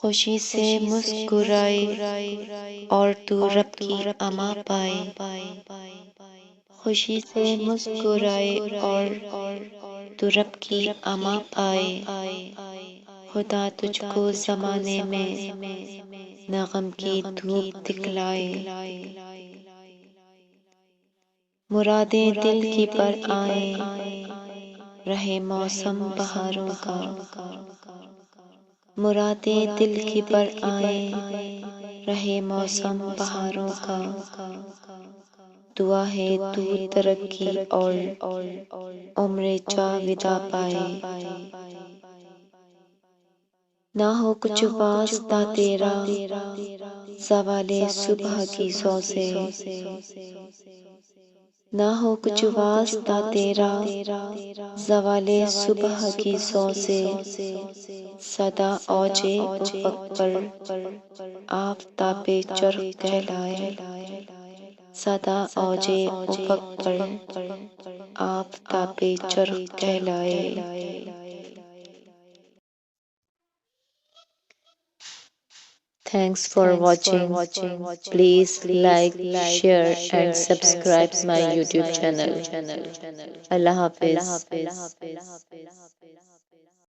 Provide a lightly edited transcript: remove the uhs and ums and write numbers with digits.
خوشی سے مسکرائے اور تو رب کی اما پائے، خوشی سے مسکرائے اور تو رب کی اما پائے، خدا تجھ کو زمانے میں نہ غم کی دھوپ دکھلائے، مرادیں دل کی پر آئیں رہے موسم بہاروں کا، مرادیں دل کی پر آئیں رہے موسم بہاروں کا، دعا ہے تو ترقی اور عمر جاوداں پائے، نہ ہو کچھ واسطہ تیرا زوال صبح کی سو سے، نہ ہو کچھ واسطہ تیرا زوال صبح کی سو سے، سدا اوج افق پر آفتاب چرخ کہلائے، سدا اوج افق پر آفتاب چرخ کہلائے۔ Thanks for watching. Please like, share and subscribe my YouTube channel. Allah Hafiz.